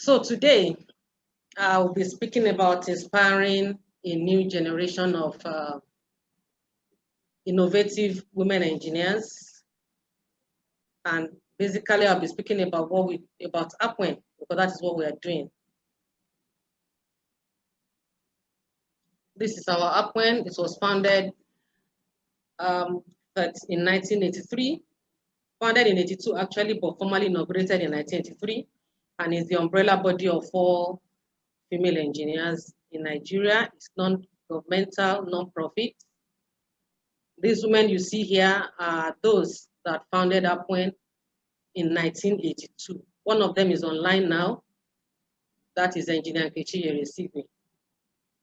So today, I will be speaking about inspiring a new generation of innovative women engineers. And basically, I'll be speaking about about APWEN, because that is what we are doing. This is our APWEN. It was founded in 1983, founded in 82 actually, but formally inaugurated in 1983, and is the umbrella body of 4 female engineers in Nigeria. It's non-governmental, non-profit. These women you see here are those that founded APWEN in 1982. One of them is online now. That is Engineer Nkechi Yeresivme.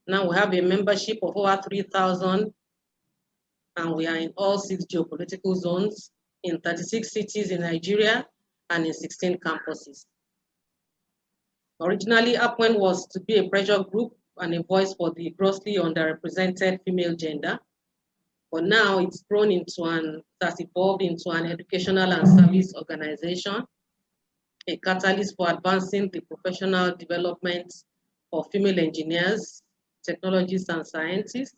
Now we have a membership of over 3,000, and we are in all 6 geopolitical zones, in 36 cities in Nigeria, and in 16 campuses. Originally, APWEN was to be a pressure group and a voice for the grossly underrepresented female gender. But now it's grown into that's evolved into an educational and service organization, a catalyst for advancing the professional development of female engineers, technologists, and scientists.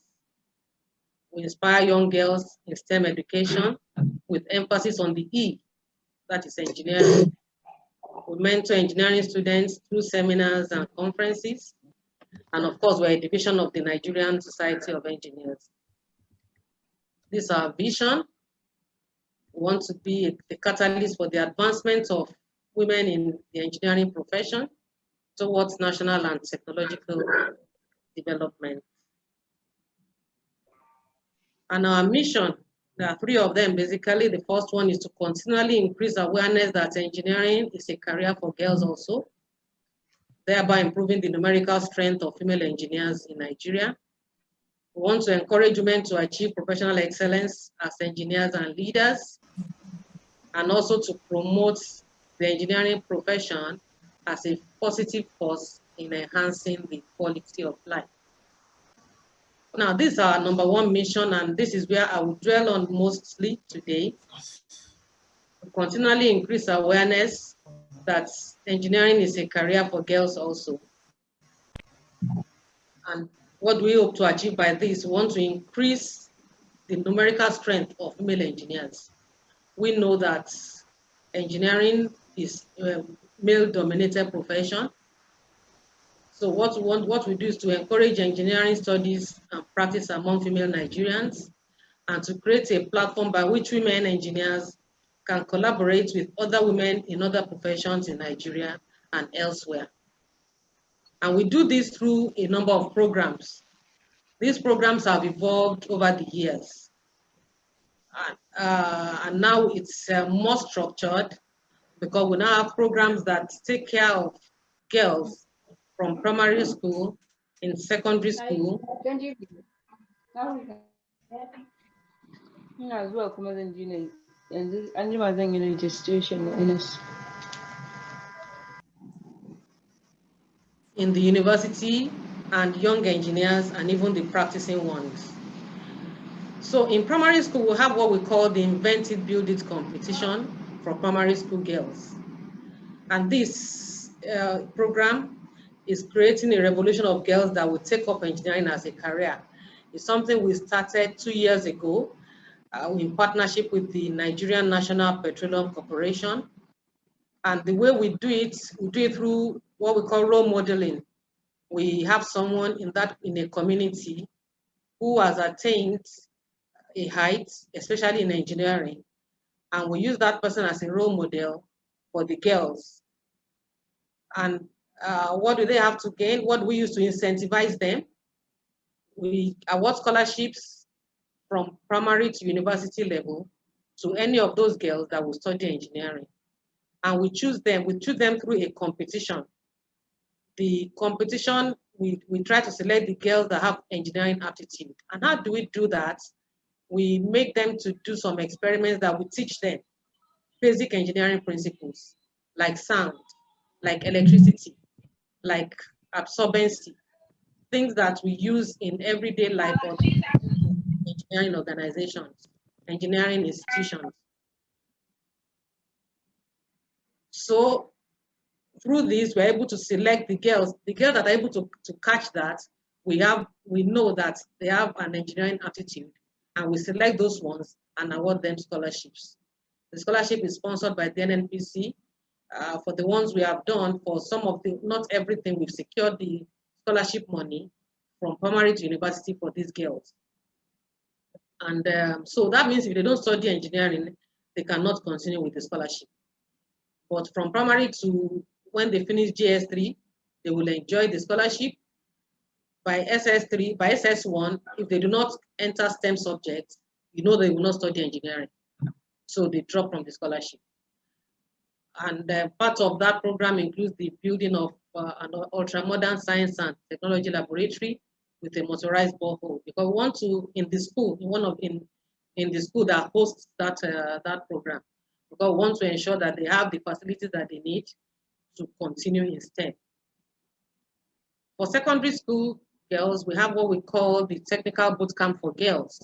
We inspire young girls in STEM education with emphasis on the E, that is engineering. We mentor engineering students through seminars and conferences. And of course, we're a division of the Nigerian Society of Engineers. This is our vision. We want to be a catalyst for the advancement of women in the engineering profession towards national and technological development. And our mission, there are 3 of them basically. The first one is to continually increase awareness that engineering is a career for girls also, thereby improving the numerical strength of female engineers in Nigeria. We want to encourage women to achieve professional excellence as engineers and leaders, and also to promote the engineering profession as a positive force in enhancing the quality of life. Now, this is our number 1 mission, and this is where I will dwell on mostly today. To continually increase awareness that engineering is a career for girls also. And what we hope to achieve by this, we want to increase the numerical strength of female engineers. We know that engineering is a male-dominated profession. So what we do is to encourage engineering studies and practice among female Nigerians, and to create a platform by which women engineers can collaborate with other women in other professions in Nigeria and elsewhere. And we do this through a number of programs. These programs have evolved over the years. And now it's more structured, because we now have programs that take care of girls from primary school, in secondary school. As well, come as engineer, and registration in the university, and young engineers, and even the practicing ones. So in primary school, we have what we call the Invent It, Build It competition for primary school girls. And this program is creating a revolution of girls that will take up engineering as a career. It's something we started 2 years ago in partnership with the Nigerian National Petroleum Corporation. And the way we do it through what we call role modeling. We have someone in a community who has attained a height, especially in engineering, and we use that person as a role model for the girls. And what do they have to gain? What do we use to incentivize them? We award scholarships from primary to university level to any of those girls that will study engineering. And we choose them through a competition. The competition, we try to select the girls that have engineering aptitude. And how do we do that? We make them to do some experiments that we teach them basic engineering principles, like sound, like electricity, like absorbency, things that we use in everyday life of engineering organizations, engineering institutions. So through this, we're able to select the girls that are able to catch that. We know that they have an engineering aptitude, and we select those ones and award them scholarships. The scholarship is sponsored by the NNPC. For the ones we have done, for some of the, not everything, we've secured the scholarship money from primary to university for these girls. And so that means if they don't study engineering, they cannot continue with the scholarship. But from primary to when they finish JS3, they will enjoy the scholarship. By SS3, by SS1, if they do not enter STEM subjects, they will not study engineering. So they drop from the scholarship. And part of that program includes the building of an ultra-modern science and technology laboratory with a motorized borehole. Because we want to, in the school, in the school that hosts that program, because we want to ensure that they have the facilities that they need to continue in STEM. For secondary school girls, we have what we call the Technical Bootcamp for Girls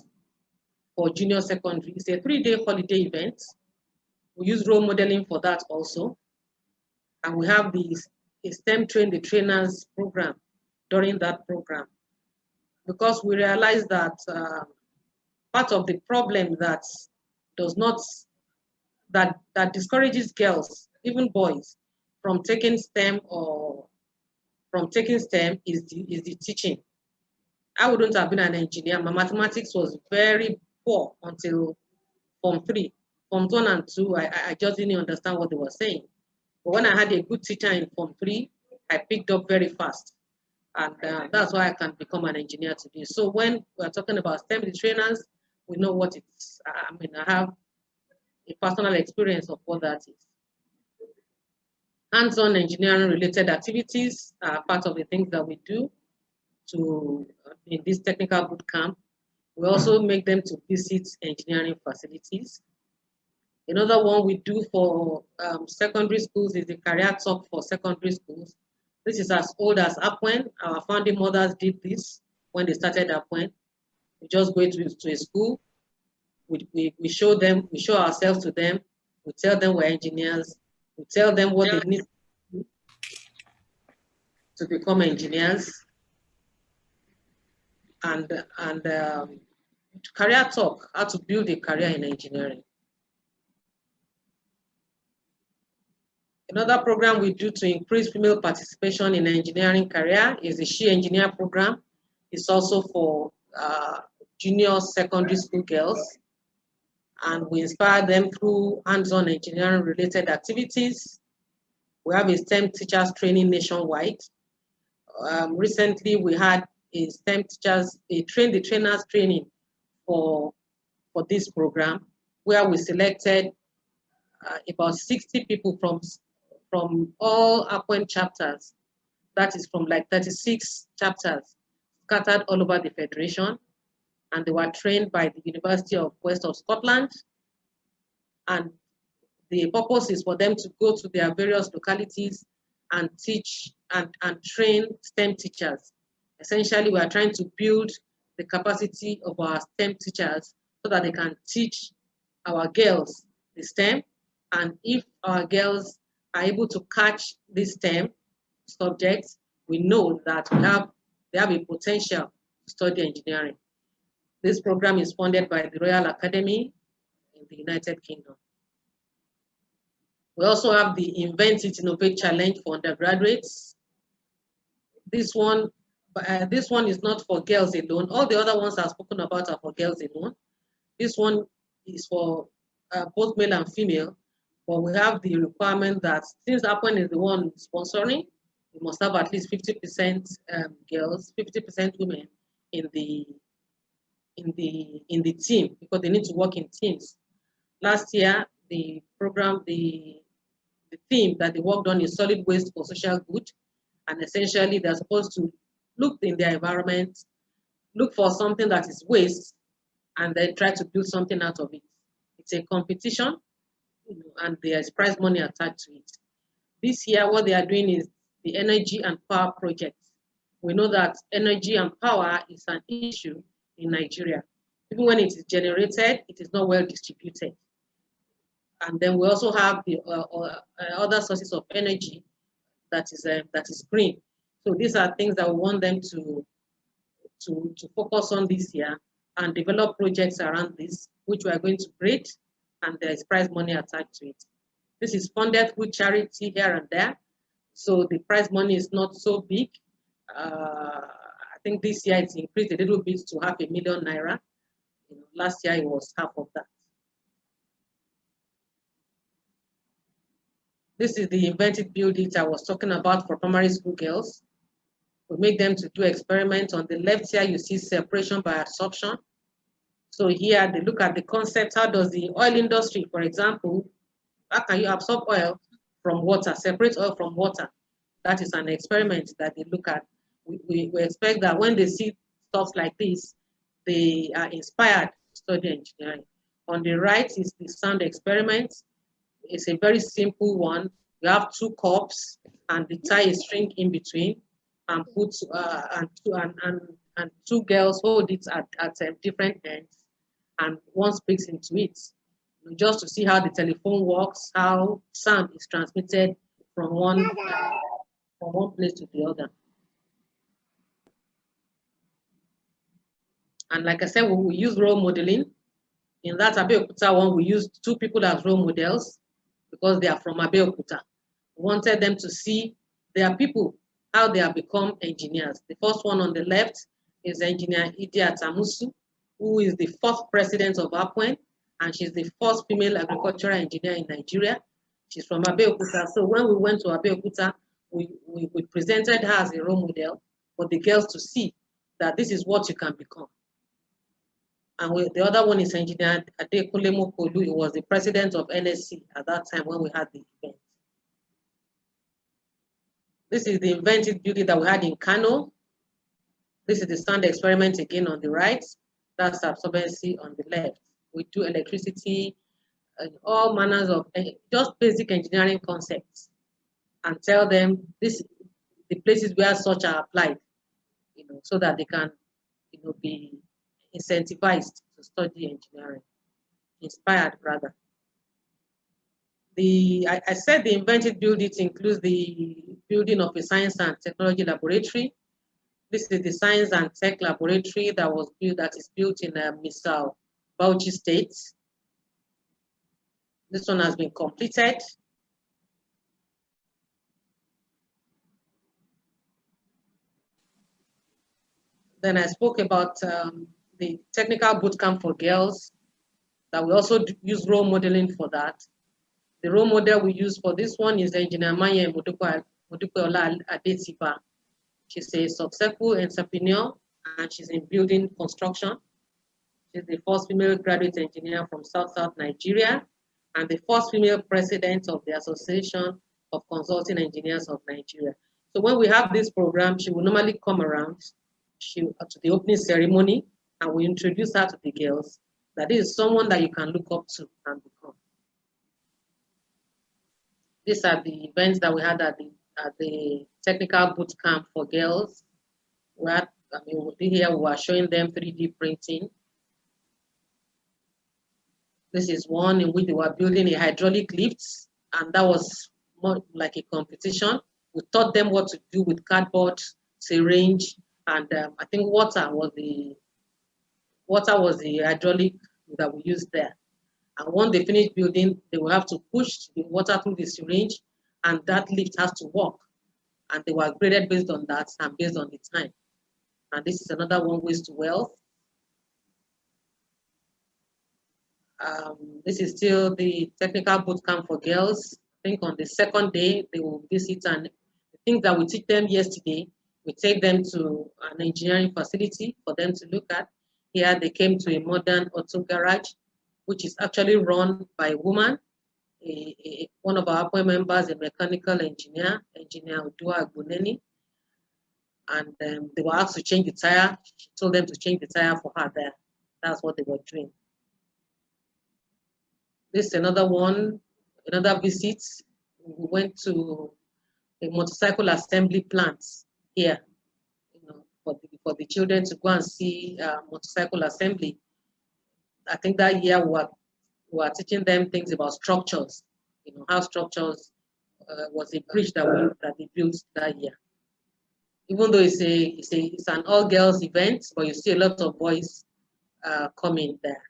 for junior secondary. It's a 3-day holiday event. We use role modeling for that also. And we have the STEM Train the Trainers program during that program. Because we realize that part of the problem that discourages girls, even boys, from taking STEM is the teaching. I wouldn't have been an engineer. My mathematics was very poor until Form 3. Form 1 and 2, I just didn't understand what they were saying. But when I had a good teacher in Form 3, I picked up very fast. And that's why I can become an engineer today. So when we're talking about STEM trainers, we know what it's, I have a personal experience of what that is. Hands-on engineering related activities are part of the things that we do in this technical boot camp. We also make them to visit engineering facilities. Another one we do for secondary schools is the career talk for secondary schools. This is as old as APWEN. Our founding mothers did this when they started APWEN. We just go to a school, we show them, we show ourselves to them, we tell them we're engineers, we tell them what they need to become engineers, and career talk, how to build a career in engineering. Another program we do to increase female participation in engineering career is the She Engineer program. It's also for junior secondary school girls. And we inspire them through hands-on engineering related activities. We have a STEM teachers training nationwide. Recently, we had a STEM teachers, train the trainers training for this program, where we selected about 60 people from all APWEN chapters. That is from like 36 chapters scattered all over the Federation. And they were trained by the University of West of Scotland. And the purpose is for them to go to their various localities and teach and train STEM teachers. Essentially, we are trying to build the capacity of our STEM teachers so that they can teach our girls the STEM. And if our girls are able to catch these STEM subjects, we know that they have a potential to study engineering. This program is funded by the Royal Academy in the United Kingdom. We also have the Invent It Innovate Challenge for undergraduates. This one is not for girls alone. All the other ones I've spoken about are for girls alone. This one is for both male and female, but we have the requirement that since APWEN is the one sponsoring, we must have at least 50% girls, 50% women in the team, because they need to work in teams. Last year, the program, the theme that they worked on is solid waste for social good. And essentially, they're supposed to look in their environment, look for something that is waste, and then try to build something out of it. It's a competition, and there's prize money attached to it. This year, what they are doing is the Energy and Power Project. We know that energy and power is an issue in Nigeria. Even when it is generated, it is not well distributed. And then we also have the other sources of energy that is green. So these are things that we want them to focus on this year and develop projects around this, which we are going to grade, and there is prize money attached to it. This is funded through charity here and there, so the prize money is not so big. I think this year it's increased a little bit to ₦500,000 naira. Last year it was half of that. This is the invented build it I was talking about for primary school girls. We make them to do experiments. On the left here, you see separation by absorption. So here they look at the concept. How does the oil industry, for example, how can you absorb oil from water, separate oil from water? That is an experiment that they look at. We expect that when they see stuff like this, they are inspired to study engineering. On the right is the sound experiment. It's a very simple one. You have two cups and they tie a string in between and put and two girls hold it at different ends, and one speaks into it, just to see how the telephone works, how sound is transmitted from one place to the other. And like I said, we use role modeling. In that Abeokuta one, we used two people as role models because they are from Abeokuta. We wanted them to see their people, how they have become engineers. The first one on the left is engineer Idi Atamusu, who is the fourth president of APWEN, and she's the first female agricultural engineer in Nigeria. She's from Abeokuta. So when we went to Abeokuta, we presented her as a role model for the girls to see that this is what you can become. And the other one is engineer Adekunle Mokolu. He was the president of NSE at that time when we had the event. This is the invented building that we had in Kano. This is the sound experiment again on the right. That's absorbency on the left. We do electricity and all manners of just basic engineering concepts, and tell them the places where such are applied, so that they can, be incentivized to study engineering, inspired rather. I said the invented building includes the building of a science and technology laboratory. This is the science and tech laboratory that is built in Misau, Bauchi State. This one has been completed. Then I spoke about the technical bootcamp for girls, that we also use role modeling for that. The role model we use for this one is engineer Maya Modupeola Adetiba. She's a successful entrepreneur and she's in building construction. She's the first female graduate engineer from South Nigeria and the first female president of the Association of Consulting Engineers of Nigeria. So when we have this program, she will normally come around to the opening ceremony, and we introduce her to the girls. That is someone that you can look up to and become. These are the events that we had at the technical boot camp for girls. Here we are showing them 3D printing. This is one in which they were building a hydraulic lift, and that was more like a competition. We taught them what to do with cardboard, syringe, and I think water was the hydraulic that we used there. And once they finish building, they will have to push the water through the syringe, and that lift has to work. And they were graded based on that and based on the time. And this is another one, waste to wealth. This is still the technical bootcamp for girls. I think on the second day, they will visit, and the things that we teach them yesterday, we take them to an engineering facility for them to look at. Here they came to a modern auto garage, which is actually run by a woman, one of our APWEN members, a mechanical engineer, Engineer Udua Agboneni. And they were asked to change the tire. She told them to change the tire for her there. That's what they were doing. This is another one, another visit. We went to a motorcycle assembly plant here, for the children to go and see motorcycle assembly. I think that year we were teaching them things about structures, how structures was a bridge that they built that year. Even though it's an all girls event, but you see a lot of boys coming there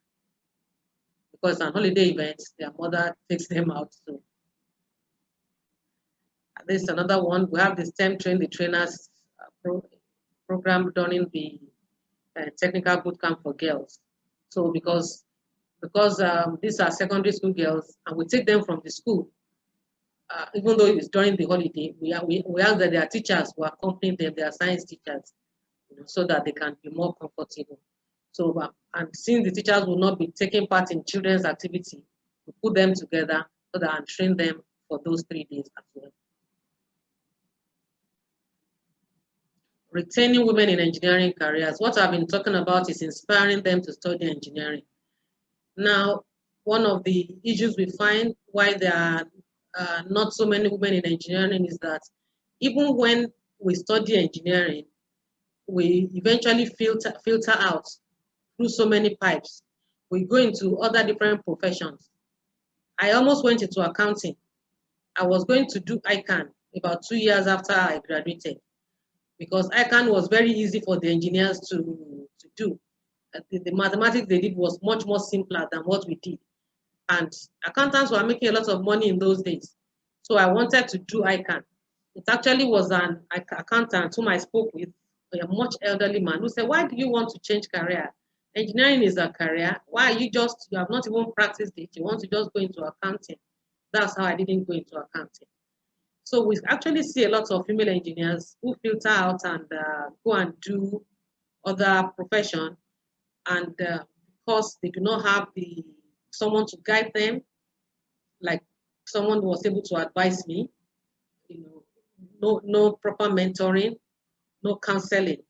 because it's an holiday event. Their mother takes them out. So this is another one. We have the STEM Train the Trainers program during the technical bootcamp for girls. So because these are secondary school girls, and we take them from the school. Even though it's during the holiday, we ask that their teachers will accompany them, their science teachers, so that they can be more comfortable. So, and since the teachers will not be taking part in children's activity, we put them together so that and train them for those 3 days as well. Retaining women in engineering careers. What I've been talking about is inspiring them to study engineering. Now, one of the issues we find why there are not so many women in engineering is that even when we study engineering, we eventually filter out through so many pipes. We go into other different professions. I almost went into accounting. I was going to do ICANN about 2 years after I graduated because ICANN was very easy for the engineers to do. The mathematics they did was much more simpler than what we did. And accountants were making a lot of money in those days. So I wanted to do ICANN. It actually was an accountant whom I spoke with, a much elderly man, who said, why do you want to change career? Engineering is a career. Why are you have not even practiced it? You want to just go into accounting. That's how I didn't go into accounting. So we actually see a lot of female engineers who filter out and go and do other profession, and because they do not have someone to guide them, like someone who was able to advise me, no proper mentoring, no counseling.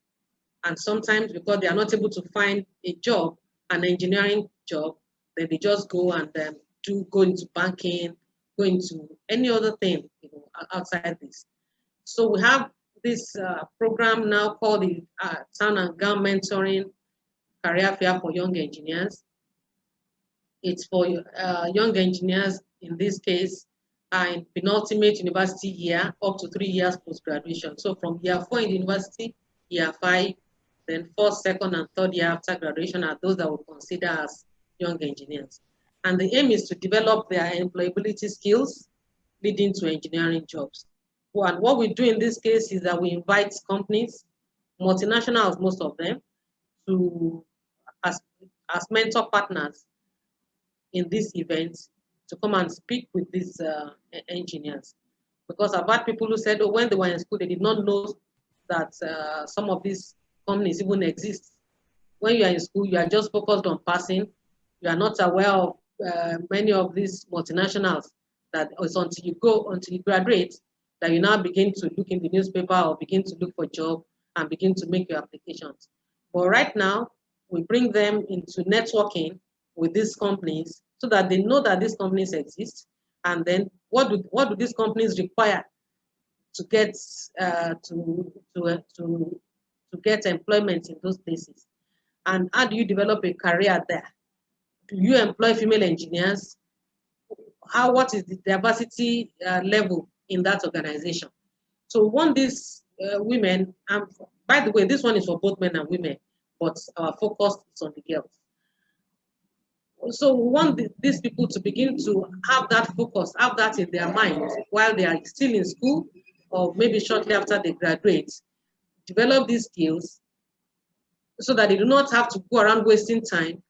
And sometimes because they are not able to find a job, an engineering job, then they just go and go into banking, go into any other thing outside this. So we have this program now called the Town and Gown Mentoring Career Fair for Young Engineers. It's for young engineers, in this case, in penultimate university year, up to 3 years post-graduation. So from year 4 in the university, year 5, then 4th, 2nd, and 3rd year after graduation are those that we consider as young engineers. And the aim is to develop their employability skills leading to engineering jobs. And what we do in this case is that we invite companies, multinationals, most of them, as mentor partners in this event to come and speak with these engineers. Because I've had people who said, oh, when they were in school, they did not know that some of these companies even exist. When you are in school, you are just focused on passing. You are not aware of many of these multinationals that it's until you graduate, that you now begin to look in the newspaper or begin to look for a job and begin to make your applications. But right now, we bring them into networking with these companies so that they know that these companies exist, and then what do these companies require to get to get employment in those places, and how do you develop a career there? Do you employ female engineers? What is the diversity level in that organization? So we want these women, and by the way, this one is for both men and women, but our focus is on the girls. So we want these people to begin to have that focus, have that in their minds while they are still in school, or maybe shortly after they graduate, develop these skills so that they do not have to go around wasting time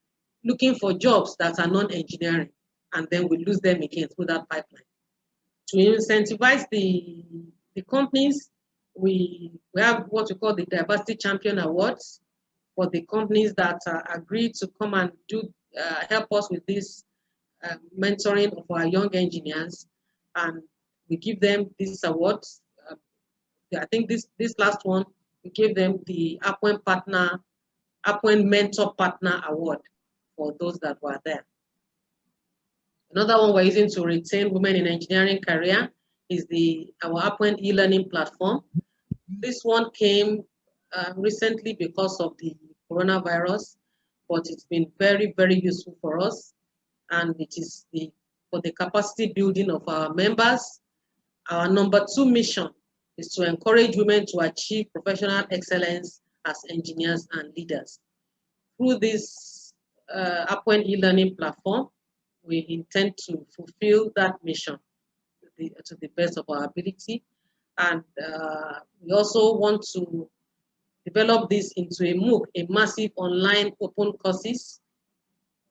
looking for jobs that are non-engineering, and then we lose them again through that pipeline. To incentivize the companies, we have what we call the Diversity Champion Awards for the companies that agree to come and help us with this mentoring of our young engineers, and we give them these awards. I think this last one, we gave them the APWEN Mentor Partner Award for those that were there. Another one we're using to retain women in engineering career is our APWEN e-learning platform. This one came recently because of the coronavirus, but it's been very, very useful for us. And it is for the capacity building of our members Our number 2 mission is to encourage women to achieve professional excellence as engineers and leaders. Through this APWEN e-learning platform, we intend to fulfill that mission to the best of our ability. And we also want to develop this into a MOOC, a massive online open courses,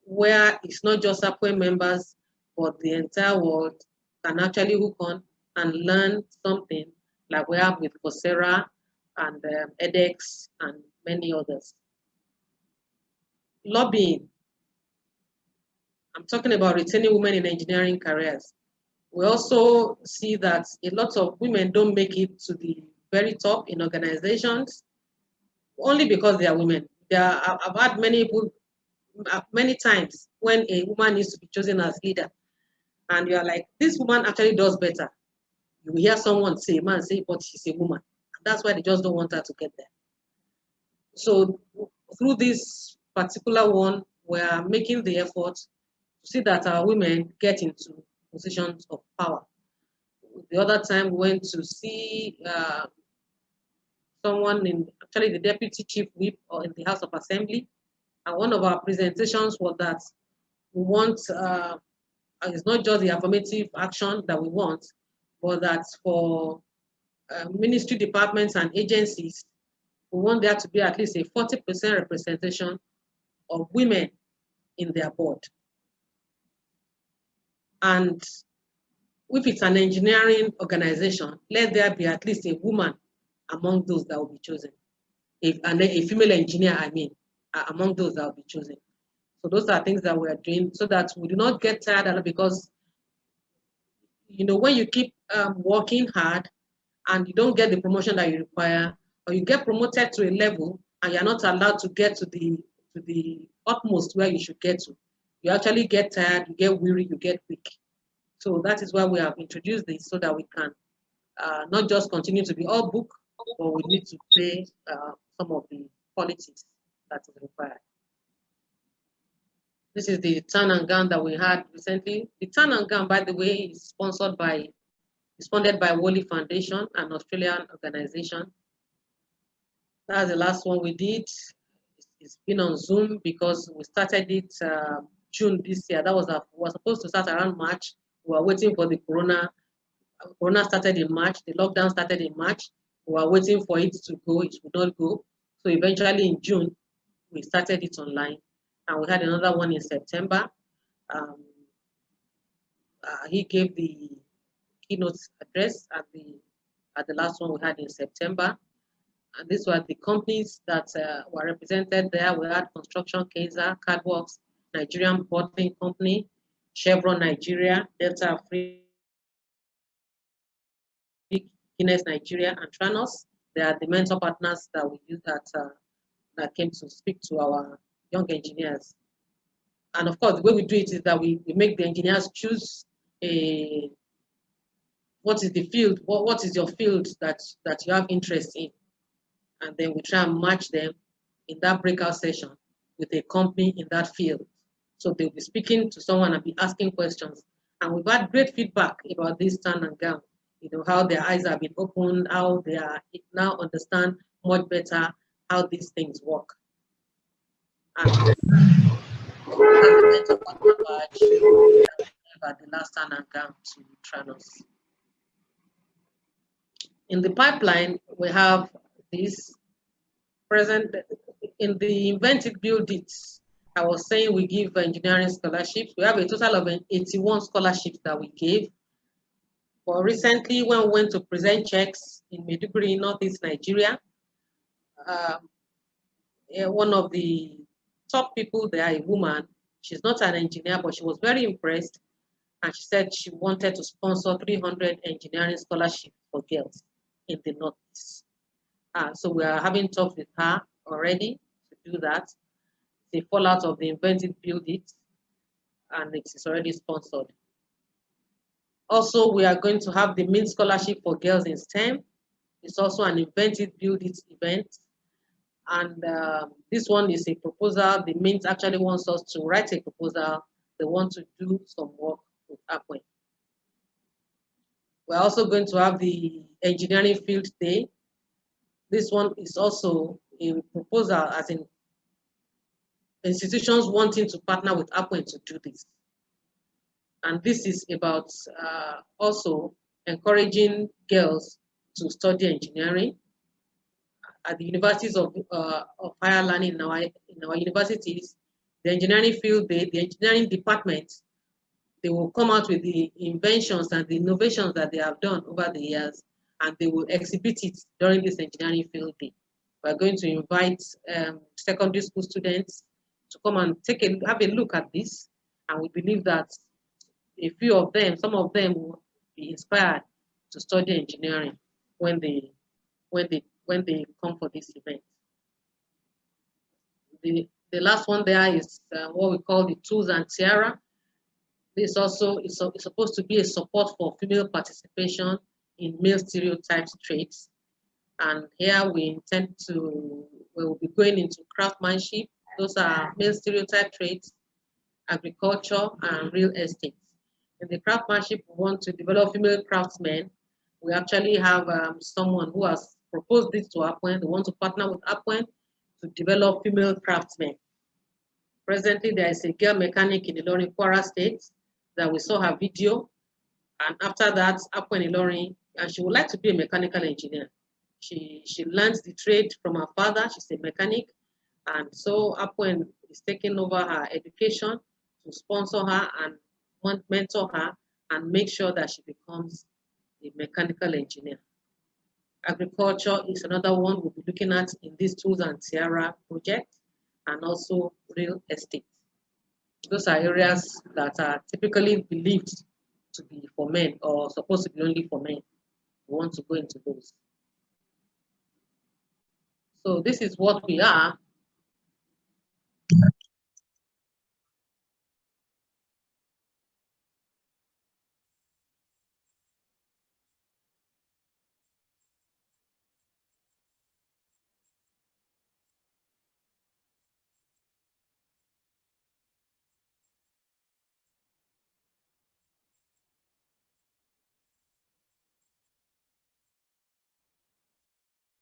where it's not just APWEN members, but the entire world can actually hook on and learn something like we have with Coursera and edX and many others. Lobbying. I'm talking about retaining women in engineering careers. We also see that a lot of women don't make it to the very top in organizations only because they are women. I've had many people, many times when a woman needs to be chosen as leader, and you're like, this woman actually does better. You hear someone say, man say, but she's a woman. And that's why they just don't want her to get there. So through this particular one, we are making the effort to see that our women get into positions of power. The other time we went to see someone in, actually the deputy chief whip or in the House of Assembly. And one of our presentations was that we want, it's not just the affirmative action that we want, but that for ministry departments and agencies, we want there to be at least a 40% representation of women in their board. And if it's an engineering organization, let there be at least a woman among those that will be chosen. A female engineer, I mean, among those that will be chosen. So those are things that we are doing so that we do not get tired, because, you know, when you keep working hard and you don't get the promotion that you require, or you get promoted to a level and you're not allowed to get to the utmost where you should get to, you actually get tired, you get weary, you get weak. So that is why we have introduced this, so that we can not just continue to be all book, but we need to play some of the politics that is required. This is the turn and gown that we had recently. The turn and gown, by the way, is funded by Wally Foundation, an Australian organization. That's the last one we did. It's been on Zoom because we started it June this year. That was supposed to start around March. We were waiting for the Corona. Corona started in March. The lockdown started in March. We were waiting for it to go. It would not go. So eventually in June, we started it online. And we had another one in September. He gave the keynote address at the last one we had in September. And these were the companies that were represented there. We had Construction Kaiser, Cadworks, Nigerian Bottling Company, Chevron Nigeria, Delta Africa, Guinness Nigeria, and Tranos. They are the mentor partners that we use that came to speak to our young engineers. And of course, the way we do it is that we make the engineers choose what is the field, what is your field that you have interest in. And then we try and match them in that breakout session with a company in that field. So they'll be speaking to someone and be asking questions. And we've had great feedback about this turn and gown, you know, how their eyes have been opened, how they are now understand much better how these things work. And the last turn and gown to Tranos. In the pipeline, we have this present in the Invent It, Build It. I was saying we give engineering scholarships. We have a total of 81 scholarships that we gave. But recently, when we went to present checks in Maiduguri, Northeast Nigeria, one of the top people there, a woman, she's not an engineer, but she was very impressed. And she said she wanted to sponsor 300 engineering scholarships for girls in the Northeast. So we are having talks with her already to do that. It's a fallout of the Invent It, Build It, and it is already sponsored. Also, we are going to have the Mint Scholarship for Girls in STEM. It's also an Invent It, Build It event. And this one is a proposal. The Mint actually wants us to write a proposal. They want to do some work with APWEN. We're also going to have the engineering field day. This one is also a proposal, as in institutions wanting to partner with APWEN to do this. And this is about also encouraging girls to study engineering at the universities of higher learning in our universities. The engineering field, the engineering department, they will come out with the inventions and the innovations that they have done over the years, and they will exhibit it during this engineering field day. We're going to invite secondary school students to come and have a look at this, and we believe that a few of them, some of them will be inspired to study engineering when they come for this event. The last one there is what we call the tools and tiara. This also is supposed to be a support for female participation in male stereotypes traits. And here we will be going into craftsmanship. Those are male stereotype traits, agriculture, and real estate. In the craftsmanship, we want to develop female craftsmen. We actually have someone who has proposed this to APWEN. They want to partner with APWEN to develop female craftsmen. Presently, there is a girl mechanic in Ilorin, Kwara State, that we saw her video. And after that, APWEN Ilorin, and she would like to be a mechanical engineer. She learns the trade from her father. She's a mechanic. And so APWEN is taking over her education to sponsor her and mentor her and make sure that she becomes a mechanical engineer. Agriculture is another one we'll be looking at in this Tools and Tiara project, and also real estate. Those are areas that are typically believed to be for men or supposed to be only for men. We want to go into those. So this is what we are.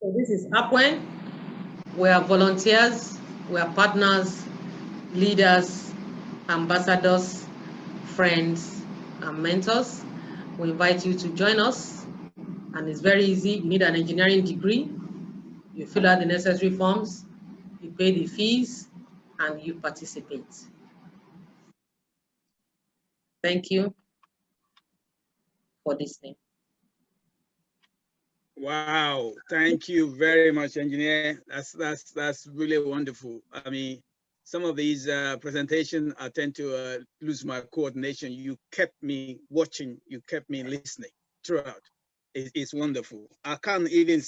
So this is APWEN. We are volunteers, we are partners, leaders, ambassadors, friends, and mentors. We invite you to join us, and it's very easy. You need an engineering degree, you fill out the necessary forms, you pay the fees, and you participate. Thank you for listening. Wow, thank you very much, engineer. That's really wonderful. I mean, some of these presentations, I tend to lose my coordination. You kept me watching, you kept me listening throughout. It's wonderful. I can't even,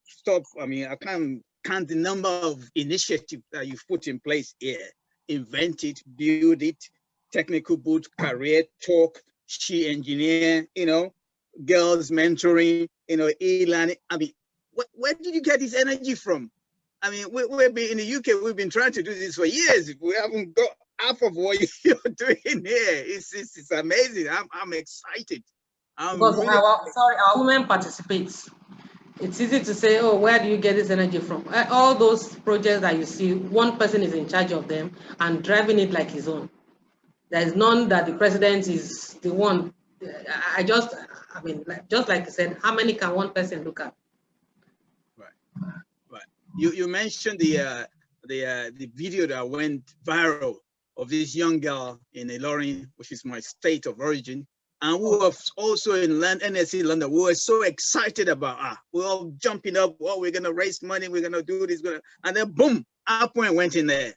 stop. I mean, I can't count the number of initiatives that you've put in place here. Invent it, build it, technical boot, career talk, she engineer, girls mentoring, e-learning. I mean, where did you get this energy from? I mean, we've been in the UK, we've been trying to do this for years. We haven't got half of what you're doing here. It's amazing. I'm excited. Because our women participate. It's easy to say, oh, where do you get this energy from? All those projects that you see, one person is in charge of them and driving it like his own. There is none that the president is the one. Just like I said, how many can one person look at? Right. You mentioned the video that went viral of this young girl in Ilorin, which is my state of origin, and we were also in NSE London. We were so excited about her. We were all jumping up. Oh, we're gonna raise money. We're gonna do this. And then boom, APWEN went in there.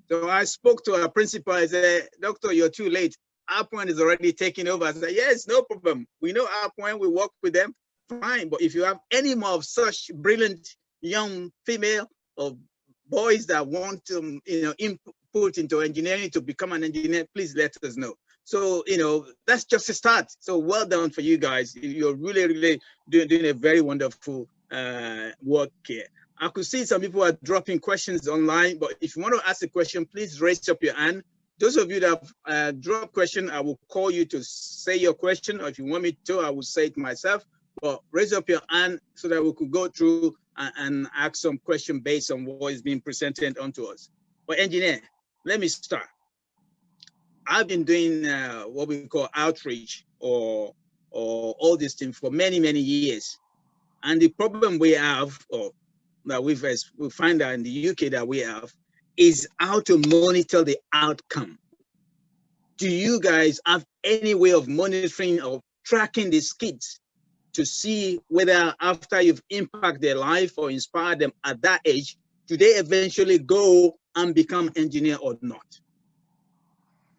So I spoke to our principal. I said, "Doctor, you're too late. APWEN is already taking over." I said, "Yes, no problem. We know APWEN. We work with them. Fine. But if you have any more of such brilliant young female or boys that want to, input into engineering to become an engineer, please let us know." So, that's just a start. So well done for you guys. You're really, really doing a very wonderful work here. I could see some people are dropping questions online, but if you want to ask a question, please raise up your hand those of you that have dropped question, I will call you to say your question, or if you want me to, I will say it myself. But raise up your hand so that we could go through and ask some question based on what is being presented onto us. But engineer, let me start. I've been doing what we call outreach or all these things for many, many years. And the problem we have, or that we find out in the UK that we have, is how to monitor the outcome. Do you guys have any way of monitoring or tracking these kids to see whether after you've impacted their life or inspired them at that age, do they eventually go and become engineer or not?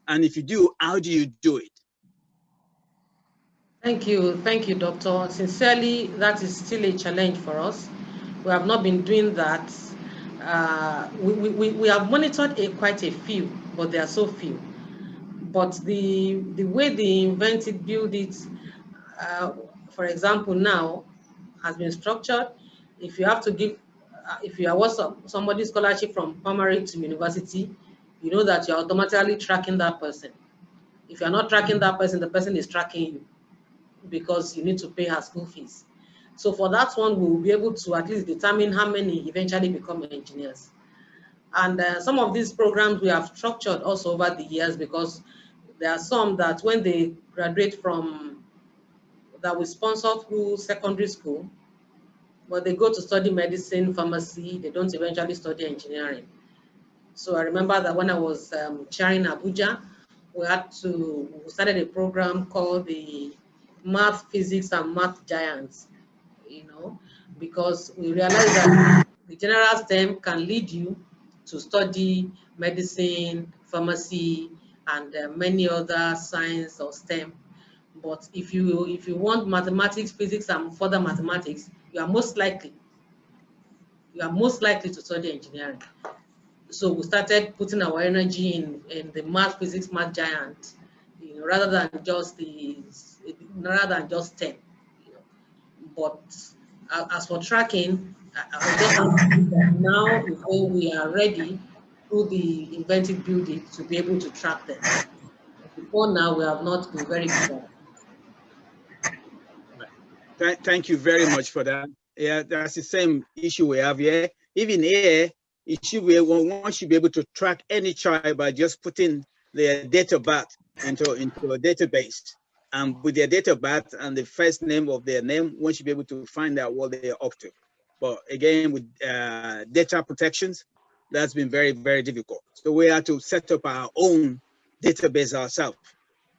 And if you do, how do you do it? Thank you, Doctor. Sincerely, that is still a challenge for us. We have not been doing that. We have monitored quite a few, but there are so few. But the way they invent it, build it, for example, now has been structured. If you have to give, if you award somebody scholarship from primary to university, you know that you're automatically tracking that person. If you're not tracking that person, the person is tracking you because you need to pay her school fees. So for that one, we will be able to at least determine how many eventually become engineers. And some of these programs we have structured also over the years, because there are some that when they graduate from, that we sponsor through secondary school, but they go to study medicine, pharmacy, they don't eventually study engineering. So I remember that when I was chairing Abuja, we started a program called the Math, Physics, and Math Giants, because we realized that the general STEM can lead you to study medicine, pharmacy, and many other science or STEM. But if you want mathematics, physics, and further mathematics, you are most likely to study engineering. So we started putting our energy in the math, physics, math giant, rather than just STEM. But as for tracking, I just want to say that now before we are ready through the inventive building to be able to track them. Before now, we have not been very good at it. Thank you very much for that. Yeah, that's the same issue we have here. Even here, one should be able to track any child by just putting their date of birth into a database. And with their date of birth and the first name of their name, one should be able to find out what they are up to. But again, with data protections, that's been very, very difficult. So we have to set up our own database ourselves,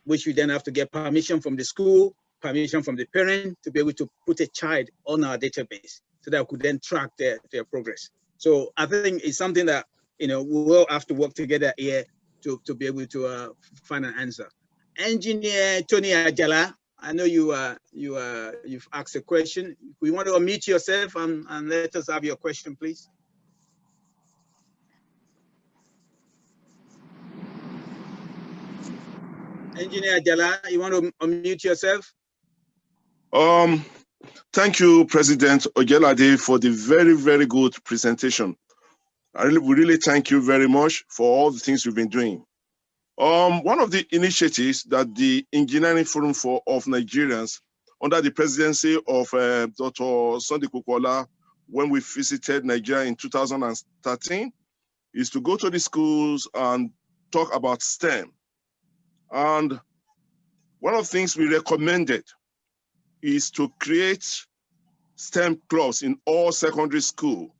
which we then have to get permission from the school, permission from the parent to be able to put a child on our database so that we could then track their progress. So I think it's something that, we will have to work together here to be able to find an answer. Engineer Tony Ajala, I know you've asked a question. We want to unmute yourself and let us have your question, please. Engineer Ajala, you want to unmute yourself? Thank you, President Ojelade, for the very, very good presentation. We really thank you very much for all the things you've been doing. One of the initiatives that the Engineering Forum of Nigerians, under the presidency of Dr. Sunday Kukwala, when we visited Nigeria in 2013, is to go to the schools and talk about STEM. And one of the things we recommended is to create STEM clubs in all secondary school,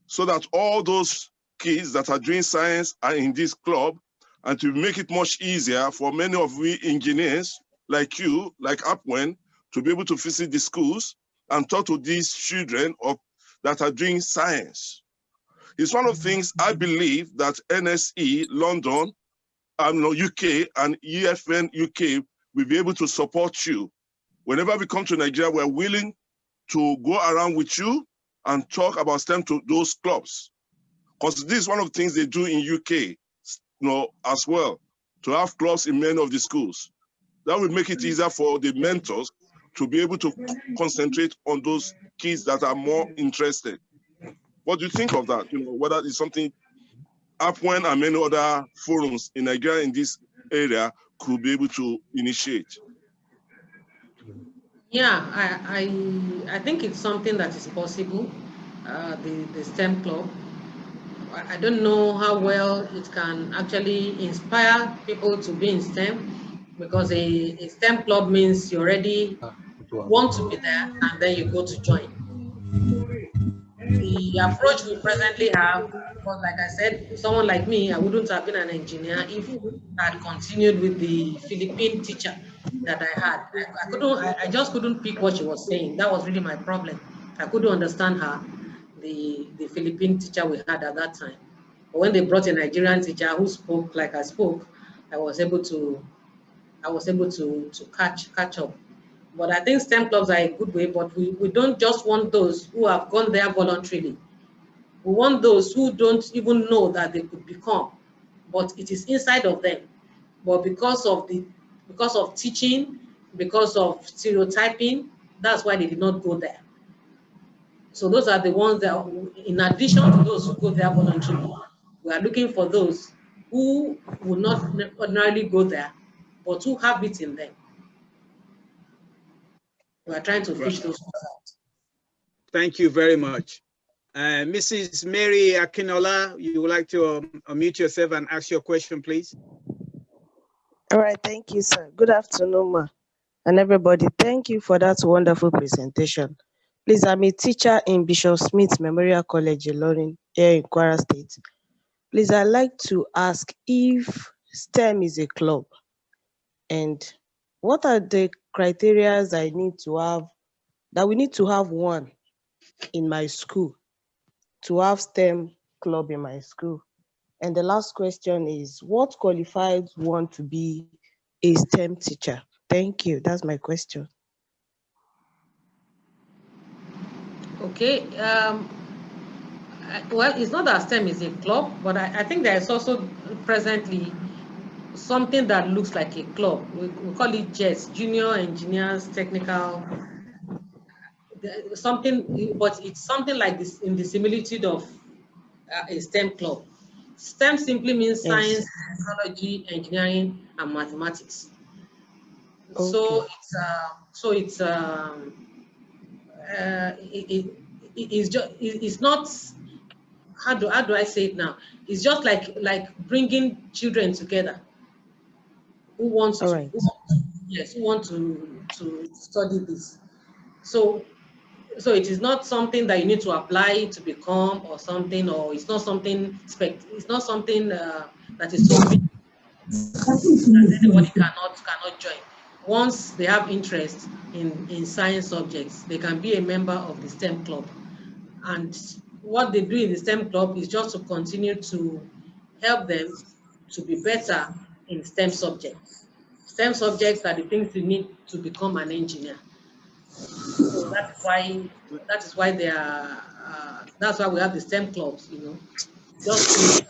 so that all those kids that are doing science are in this club, and to make it much easier for many of we engineers like you, like APWEN, to be able to visit the schools and talk to these children that are doing science. It's one of the things I believe that NSE London, UK and EFN UK will be able to support you. Whenever we come to Nigeria, we're willing to go around with you and talk about STEM to those clubs. Because this is one of the things they do in UK, as well, to have clubs in many of the schools. That will make it easier for the mentors to be able to concentrate on those kids that are more interested. What do you think of that? Whether it's something APWEN and many other forums in Nigeria in this area could be able to initiate? Yeah, I think it's something that is possible, the STEM club. I don't know how well it can actually inspire people to be in STEM, because a STEM club means you already want to be there and then you go to join. The approach we presently have, because like I said, someone like me, I wouldn't have been an engineer if I had continued with the Philippine teacher that I had. I just couldn't pick what she was saying. That was really my problem. I couldn't understand her, the Philippine teacher we had at that time. But when they brought a Nigerian teacher who spoke like I spoke, I was able to catch up. But I think STEM clubs are a good way, but we don't just want those who have gone there voluntarily. We want those who don't even know that they could become, but it is inside of them. But because of teaching, because of stereotyping, that's why they did not go there. So those are the ones that, in addition to those who go there voluntarily, we are looking for those who will not ordinarily go there, but who have it in them. We are trying to fish those out. Thank you very much. Mrs. Mary Akinola, you would like to unmute yourself and ask your question, please? All right, thank you, sir. Good afternoon, ma, and everybody. Thank you for that wonderful presentation. Please, I'm a teacher in Bishop Smith Memorial College, Ilorin, here in Kwara State. Please, I'd like to ask if STEM is a club, and what are the criteria I need to have, that we need to have one in my school to have STEM club in my school? And the last question is, what qualifies one to be a STEM teacher? Thank you. That's my question. Okay. Well, it's not that STEM is a club, but I think there is also presently something that looks like a club. We call it JETS, Junior Engineers Technical, something, but it's something like this in the similitude of a STEM club. STEM simply means science, technology, engineering, and mathematics. Okay. It's not, how do I say it now? It's just like bringing children together who want to, right. who want to study this. So it is not something that you need to apply to become or something, or it's not something that is so big that anybody cannot join. Once they have interest in science subjects, they can be a member of the STEM club. And what they do in the STEM club is just to continue to help them to be better in STEM subjects. STEM subjects are the things you need to become an engineer. So that is why they are. That's why we have the STEM clubs. You know, just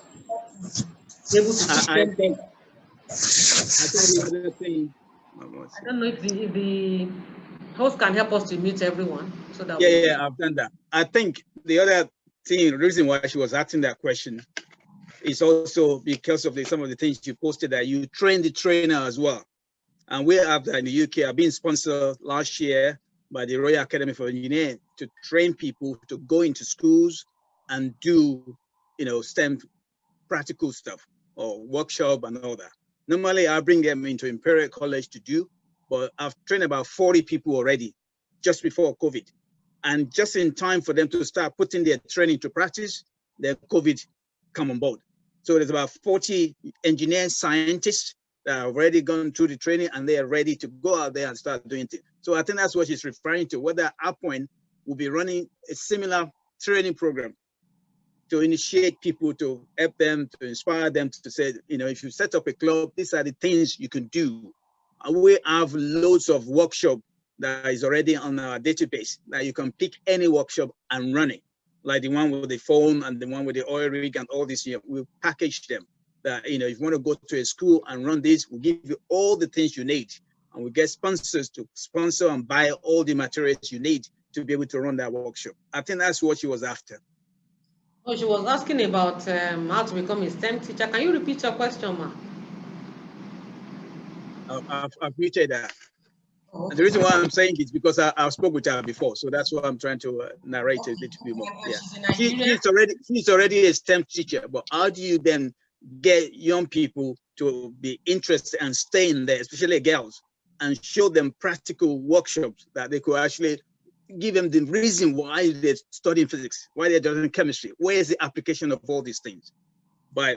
to be able to teach them better. I don't know if the host can help us to mute everyone so that. Yeah, I've done that. I think the other thing, reason why she was asking that question, is also because of some of the things you posted, that you train the trainer as well. And we have that in the UK. I've been sponsored last year by the Royal Academy for Engineering to train people to go into schools and do, STEM practical stuff or workshop and all that. Normally, I bring them into Imperial College to do, but I've trained about 40 people already just before COVID. And just in time for them to start putting their training to practice, then COVID come on board. So there's about 40 engineers, scientists that have already gone through the training, and they are ready to go out there and start doing things. So I think that's what she's referring to, whether APWEN will be running a similar training program to initiate people, to help them, to inspire them to say, if you set up a club, these are the things you can do. And we have loads of workshop that is already on our database that you can pick any workshop and run it, like the one with the phone and the one with the oil rig and all this. We'll package them. That if you want to go to a school and run this, we'll give you all the things you need, and we get sponsors to sponsor and buy all the materials you need to be able to run that workshop. I think that's what she was after. Oh, she was asking about how to become a STEM teacher. Can you repeat your question, ma? I've muted her. Oh, And the okay. reason why I'm saying is because I've spoke with her before, so that's why I'm trying to narrate a Okay. little bit more. Okay, but Yeah, she's in Nigeria. she's already a STEM teacher, but how do you then get young people to be interested and stay in there, especially girls, and show them practical workshops that they could actually give them the reason why they're studying physics, why they're studying chemistry, where is the application of all these things by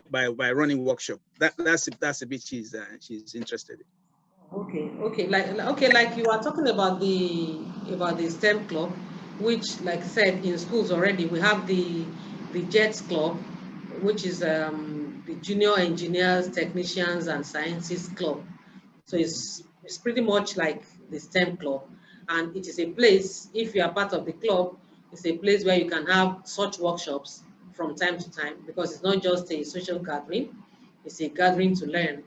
running workshop. That's a bit she's interested in. Like you are talking about the STEM club, which, like I said, in schools already we have the JETS club, which is the Junior Engineers, Technicians, and Sciences club. So it's pretty much like the STEM club, and it is a place. If you are part of the club, it's a place where you can have such workshops from time to time, because it's not just a social gathering; it's a gathering to learn.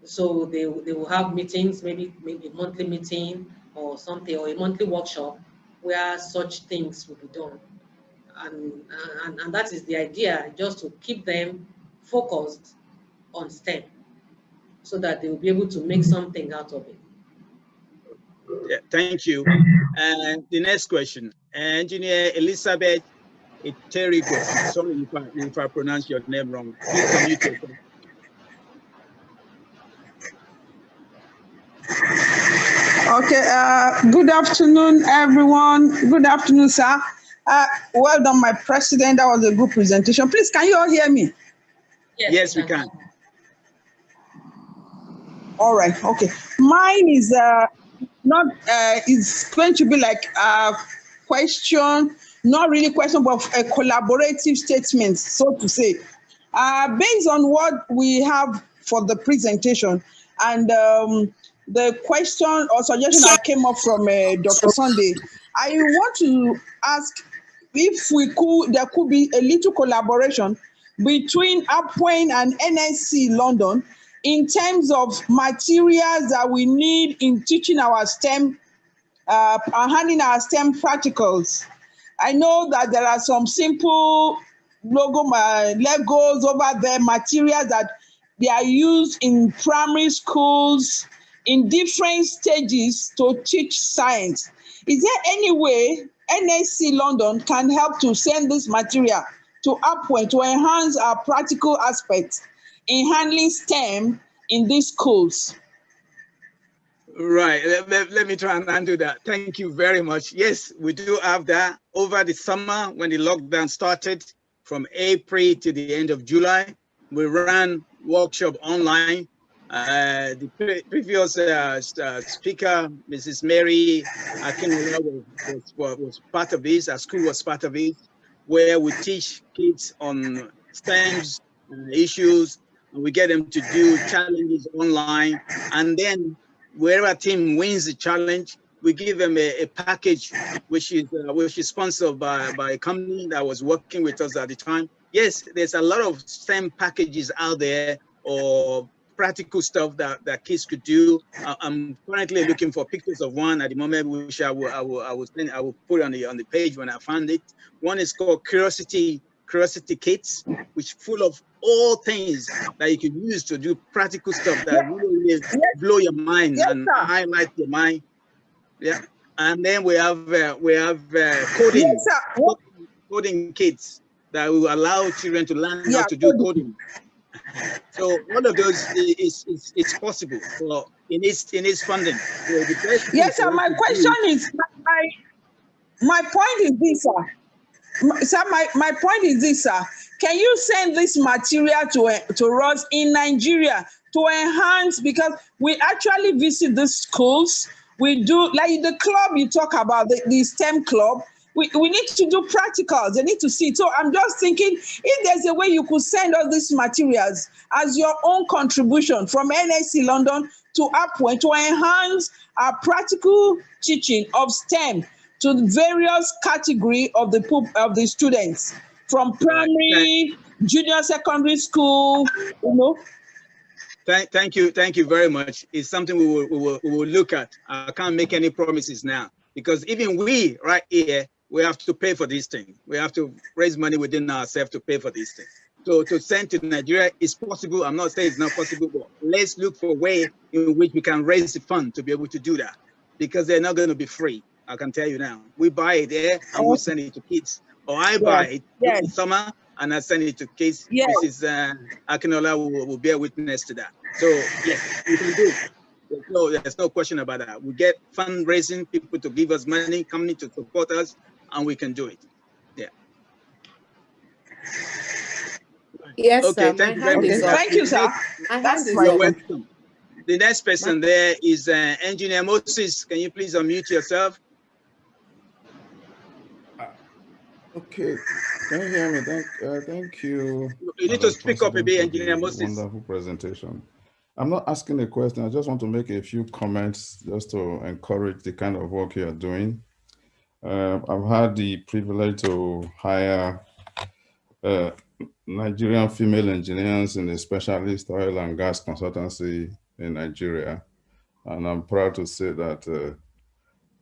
So they will have meetings, maybe a monthly meeting or something, or a monthly workshop where such things will be done. And that is the idea, just to keep them focused on STEM so that they will be able to make something out of it. Yeah, thank you. And the next question, Engineer Elizabeth Iterigo. Sorry if I pronounce your name wrong. Please unmute yourself. Okay, good afternoon, everyone. Good afternoon, sir. Well done, my president. That was a good presentation. Please, can you all hear me? Yes, we can. All right, okay. Mine is not, it's going to be like a question, not really question, but a collaborative statement, so to say. Based on what we have for the presentation and the question or suggestion that came up from Dr. Sunday, I want to ask if there could be a little collaboration between APWEN and NSE London in terms of materials that we need in teaching our STEM, handling our STEM practicals. I know that there are some simple Legos over there, materials that they are used in primary schools in different stages to teach science. Is there any way NSE London can help to send this material to APWEN to enhance our practical aspects in handling STEM in these schools? Right. Let me try and undo that. Thank you very much. Yes, we do have that. Over the summer, when the lockdown started, from April to the end of July, we ran workshop online. The previous speaker, Mrs. Mary Akinola, was part of this. Our school was part of it, where we teach kids on STEMs issues, and we get them to do challenges online, and then wherever team wins the challenge, we give them a package which is sponsored by a company that was working with us at the time. Yes, there's a lot of STEM packages out there or practical stuff that kids could do. I'm currently looking for pictures of one at the moment, which I will put on the page when I find it. One is called Curiosity Kits, which full of all things that you can use to do practical stuff that really blow your mind and highlight your mind. Yeah, and then we have coding, coding kits that will allow children to learn how to do coding. So all of those is possible. So it needs funding. So the best yes, sir. My question is, my point is this, sir. Sir, my point is this, sir. Can you send this material to us in Nigeria to enhance, because we actually visit the schools. We do, like the club you talk about, the STEM club. We need to do practicals. They need to see. So I'm just thinking, if there's a way you could send us these materials as your own contribution from NSE London to APWEN to enhance our practical teaching of STEM to the various category of the students, from primary, junior secondary school, you know. Thank you very much. It's something we will look at. I can't make any promises now, because even we right here, we have to pay for these things. We have to raise money within ourselves to pay for these things. So to send to Nigeria is possible. I'm not saying it's not possible, but let's look for a way in which we can raise the fund to be able to do that, because they're not going to be free. I can tell you now. We buy it there and we send it to kids, or I buy it in the summer and I send it to kids. Mrs. Akinola will bear witness to that. So yes, we can do it. There's no question about that. We get fundraising, people to give us money, company to support us, and we can do it. Yeah. Yes, okay, sir. thank you very much. Thank you, sir. You're welcome. The next person there is Engineer Moses. Can you please unmute yourself? Okay, can you hear me? Thank you. You need to speak up a bit, Engineer Moses. Wonderful presentation. I'm not asking a question. I just want to make a few comments just to encourage the kind of work you are doing. I've had the privilege to hire Nigerian female engineers in a specialist oil and gas consultancy in Nigeria. And I'm proud to say that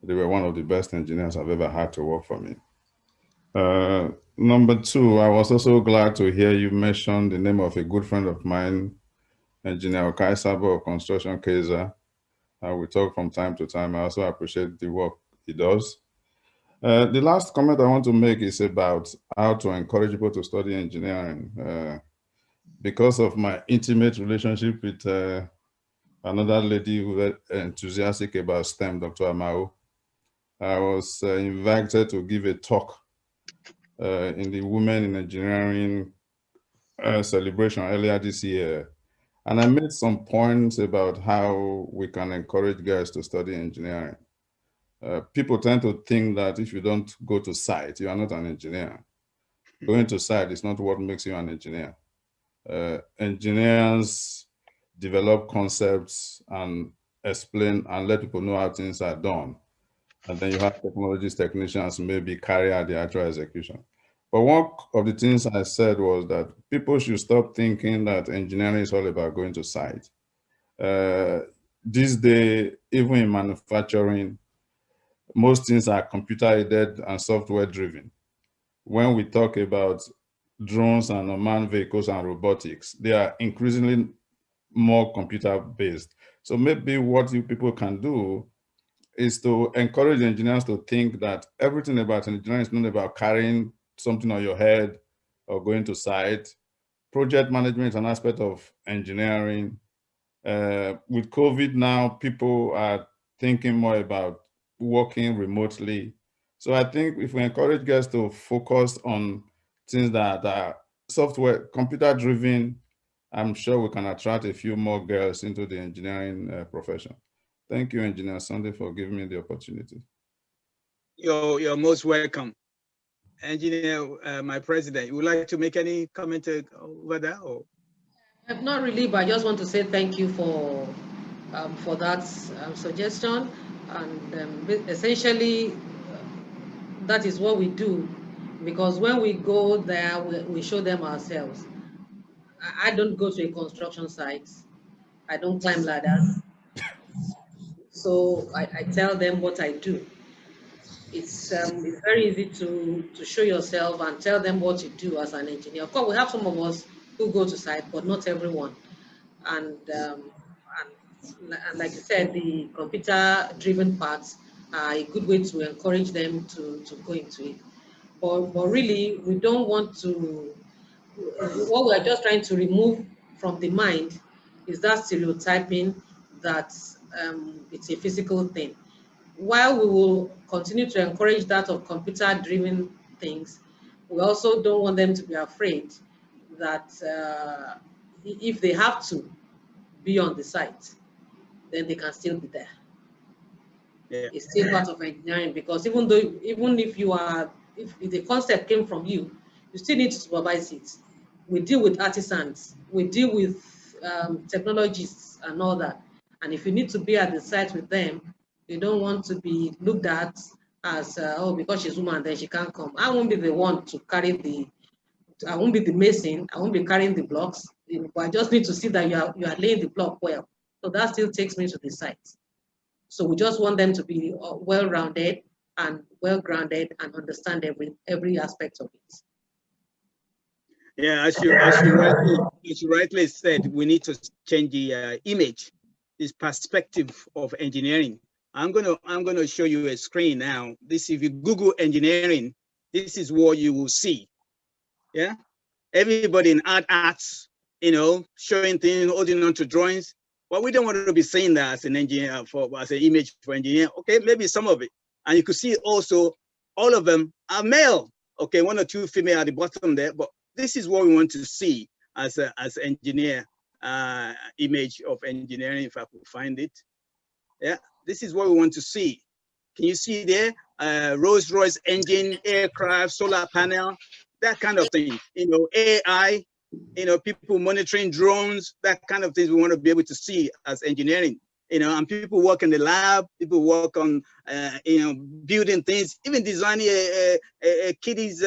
they were one of the best engineers I've ever had to work for me. Number two, I was also glad to hear you mention the name of a good friend of mine, Engineer Okai Sabo of Construction Kaiser. We talk from time to time. I also appreciate the work he does. The last comment I want to make is about how to encourage people to study engineering. Because of my intimate relationship with another lady who was enthusiastic about STEM, Dr. Amao, I was invited to give a talk in the Women in Engineering celebration earlier this year. And I made some points about how we can encourage girls to study engineering. People tend to think that if you don't go to site, you are not an engineer. Going to site is not what makes you an engineer. Engineers develop concepts and explain and let people know how things are done. And then you have technologists, technicians maybe carry out the actual execution. But one of the things I said was that people should stop thinking that engineering is all about going to site. This day, even in manufacturing, most things are computer-aided and software-driven. When we talk about drones and unmanned vehicles and robotics, they are increasingly more computer-based. So maybe what you people can do is to encourage engineers to think that everything about engineering is not about carrying something on your head or going to site. Project management is an aspect of engineering. With COVID now, people are thinking more about working remotely. So I think if we encourage girls to focus on things that are software, computer-driven, I'm sure we can attract a few more girls into the engineering profession. Thank you, Engineer Sunday, for giving me the opportunity. You're most welcome. Engineer, my president, you would like to make any comment over that? Or? Not really, but I just want to say thank you for that suggestion. And essentially, that is what we do, because when we go there, we show them ourselves. I don't go to a construction site. I don't climb ladders. So I tell them what I do. It's very easy to show yourself and tell them what you do as an engineer. Of course, we have some of us who go to site, but not everyone. And like you said, the computer-driven parts are a good way to encourage them to go into it. But really, we don't want to, what we are just trying to remove from the mind is that stereotyping that it's a physical thing. While we will continue to encourage that of computer-driven things, we also don't want them to be afraid that if they have to be on the site, then they can still be there. Yeah. It's still part of engineering, because even if the concept came from you, you still need to supervise it. We deal with artisans, we deal with technologists and all that. And if you need to be at the site with them, you don't want to be looked at as, oh, because she's a woman, then she can't come. I won't be the one to carry I won't be the mason, I won't be carrying the blocks. But I just need to see that you are laying the block well. So that still takes me to the site. So we just want them to be well-rounded and well-grounded and understand every aspect of it. Yeah, as you rightly said, we need to change the image, this perspective of engineering. I'm gonna show you a screen now. This, if you Google engineering, this is what you will see. Yeah, everybody in arts, you know, showing things, holding on to drawings. But we don't want to be saying that as an engineer, as an image for engineer. Okay, maybe some of it, and you could see also all of them are male. Okay, one or two female at the bottom there, but this is what we want to see as engineer image of engineering, if I could find it. Yeah, this is what we want to see. Can you see there? Rolls-Royce engine, aircraft, solar panel, that kind of thing. You know, AI, you know, people monitoring drones, that kind of things we want to be able to see as engineering. You know, and people work in the lab, people work on, you know, building things, even designing a kiddies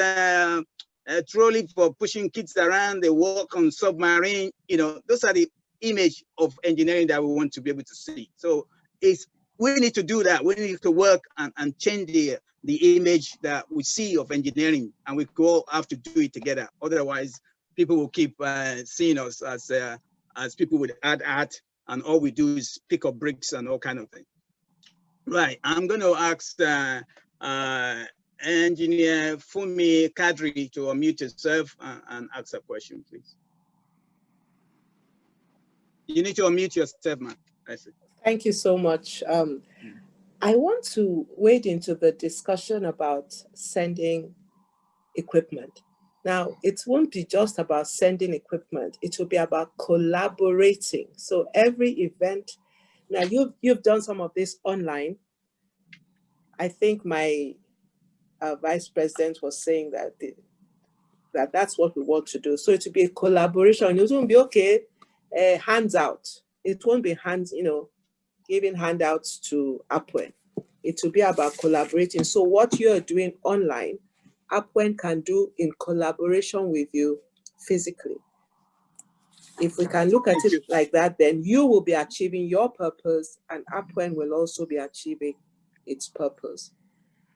trolley for pushing kids around. They work on submarine. You know, those are the image of engineering that we want to be able to see. So we need to do that. We need to work and change the image that we see of engineering, and we all have to do it together. Otherwise, people will keep seeing us as people with art, and all we do is pick up bricks and all kind of things. Right, I'm going to ask Engineer Funmi Kadri to unmute yourself and ask a question, please. You need to unmute yourself, man. I see. Thank you so much. I want to wade into the discussion about sending equipment. Now, it won't be just about sending equipment. It will be about collaborating. So every event, now you've done some of this online. I think my vice president was saying that that's what we want to do. So it will be a collaboration. It won't be, okay, hands out. It won't be hands, you know, giving handouts to APWEN. It will be about collaborating. So what you're doing online, APWEN can do in collaboration with you physically. If we can look at it like that, then you will be achieving your purpose, and APWEN will also be achieving its purpose,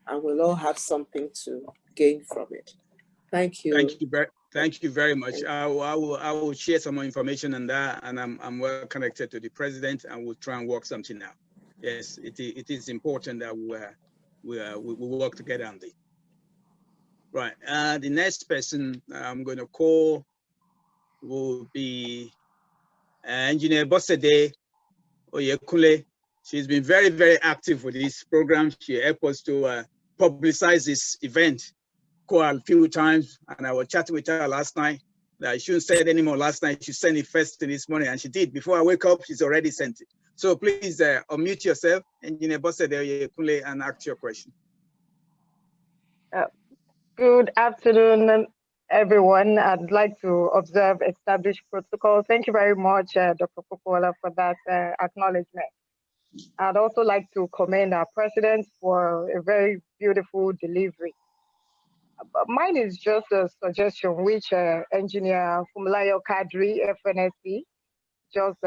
and we'll all have something to gain from it. Thank you. Thank you very much. I will share some more information on that, and I'm well connected to the president, and we'll try and work something out. Yes, it is important that we work together on this. Right. The next person I'm going to call will be Engineer Bosede Oyekule. She's been very, very active with this program. She helped us to publicize this event quite a few times, and I was chatting with her last night. I shouldn't say it anymore last night. She sent it first thing this morning, and she did. Before I wake up, she's already sent it. So please unmute yourself, Engineer Bosede Oyekule, and ask your question. Good afternoon, everyone. I'd like to observe established protocol. Thank you very much, Dr. Popola, for that acknowledgement. I'd also like to commend our president for a very beautiful delivery. Mine is just a suggestion which Engineer Funmilola Kadri, FNSE, just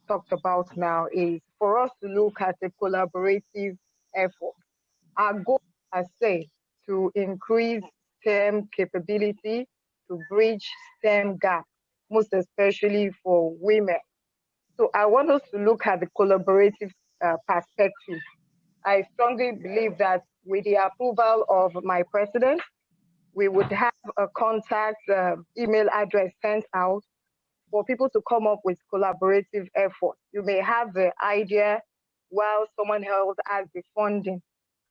talked about now, is for us to look at a collaborative effort. Our goal, I say, to increase STEM capability, to bridge STEM gap, most especially for women. So I want us to look at the collaborative perspective. I strongly believe that with the approval of my president, we would have a contact email address sent out for people to come up with collaborative efforts. You may have the idea while someone else has the funding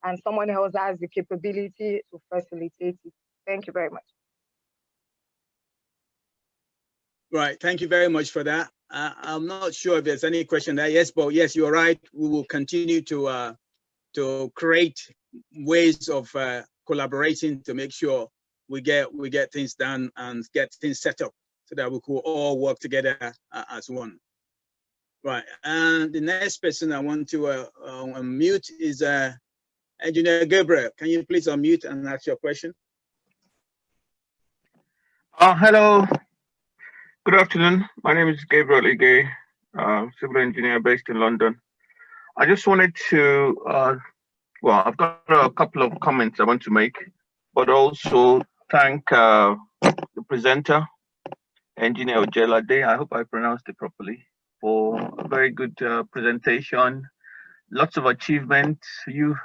and someone else has the capability to facilitate it. Thank you very much. Right, thank you very much for that. I'm not sure if there's any question there. Yes, but yes, you're right. We will continue to create ways of collaborating to make sure we get things done and get things set up so that we could all work together as one. Right, and the next person I want to unmute is Engineer Gabriel. Can you please unmute and ask your question? Hello, good afternoon. My name is Gabriel Ige, civil engineer based in London. I just wanted to well, I've got a couple of comments I want to make, but also thank the presenter, Engineer Ojelade. I hope I pronounced it properly, for a very good presentation. Lots of achievements. You,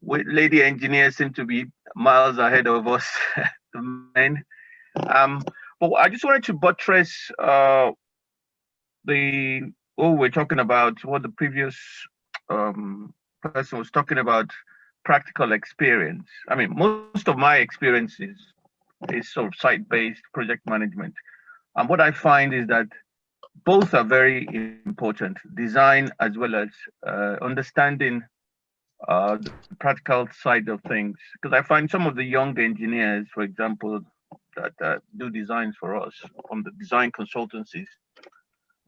lady engineers, seem to be miles ahead of us, the men. But I just wanted to buttress what we're talking about, what the previous person was talking about, practical experience. I mean, most of my experience is sort of site-based project management. And what I find is that both are very important, design as well as understanding the practical side of things. Because I find some of the young engineers, for example, that do designs for us from the design consultancies,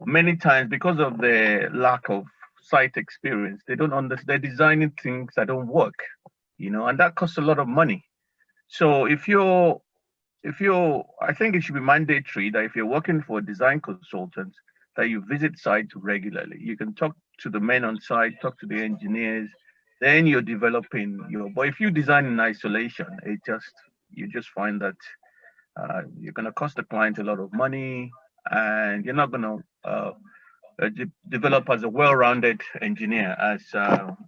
many times because of their lack of site experience, they don't understand, they're designing things that don't work, and that costs a lot of money. So if you're, I think it should be mandatory that if you're working for a design consultant, that you visit site regularly. You can talk to the men on site, talk to the engineers, then you're developing but if you design in isolation, you just find that you're going to cost the client a lot of money, and you're not going to develop as a well-rounded engineer, as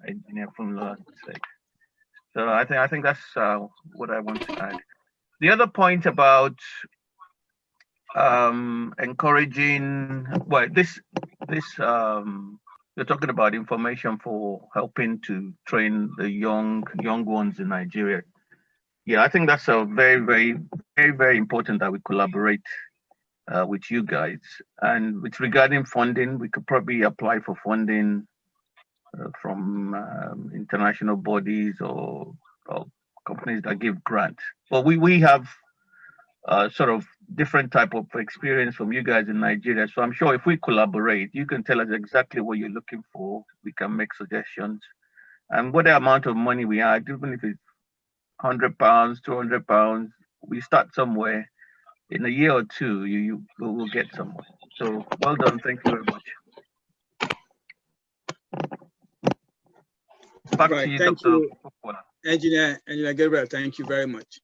Engineer Funmilola said. So I think that's what I want to add. The other point about encouraging, well, this you're talking about information for helping to train the young ones in Nigeria. Yeah, I think that's a very, very, very, very important that we collaborate with you guys. And with regarding funding, we could probably apply for funding from international bodies or companies that give grants. But we have sort of different type of experience from you guys in Nigeria. So I'm sure if we collaborate, you can tell us exactly what you're looking for. We can make suggestions. And what the amount of money we add, even if it's £100, £200, we start somewhere. In a year or two, you will get somewhere. So well done. Thank you very much. Back to you, Thank Dr. you, Engineer Gabriel. Thank you very much.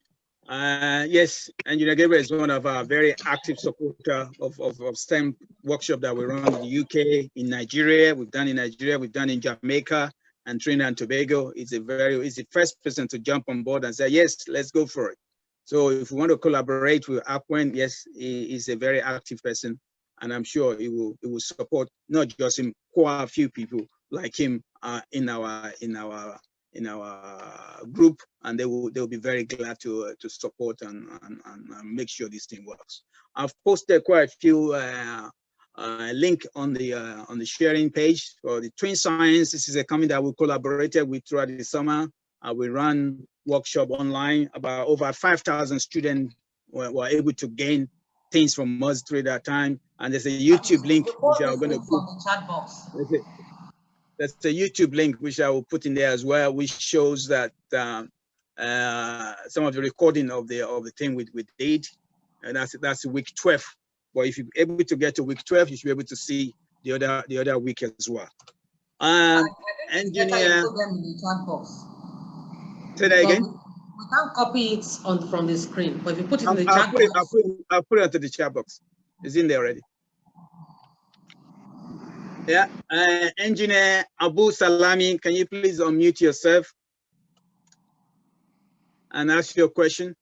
Yes, Engineer Gabriel is one of our very active supporter of STEM workshop that we run in the UK, in Nigeria. We've done in Nigeria, we've done in Jamaica and Trinidad and Tobago. He's the first person to jump on board and say, yes, let's go for it. So if we want to collaborate with APWEN, yes, he is a very active person, and I'm sure he will support not just him, quite a few people like him in our group, and they will be very glad to support and make sure this thing works. I've posted quite a few link on the sharing page for the Twin Science. This is a company that we collaborated with throughout the summer. We run workshop online. About over 5,000 students were able to gain things from us through that time. And there's a YouTube link which I'm going to put in the chat box. That's the YouTube link which I will put in there as well, which shows that some of the recording of the thing we did, and that's week 12. But if you're able to get to week 12, you should be able to see the other week as well. Engineer. Say that again. We can't copy it from the screen, but if you put it in the chat box. I'll put it into the chat box. It's in there already. Yeah, Engineer Abu Salami, can you please unmute yourself and ask your question?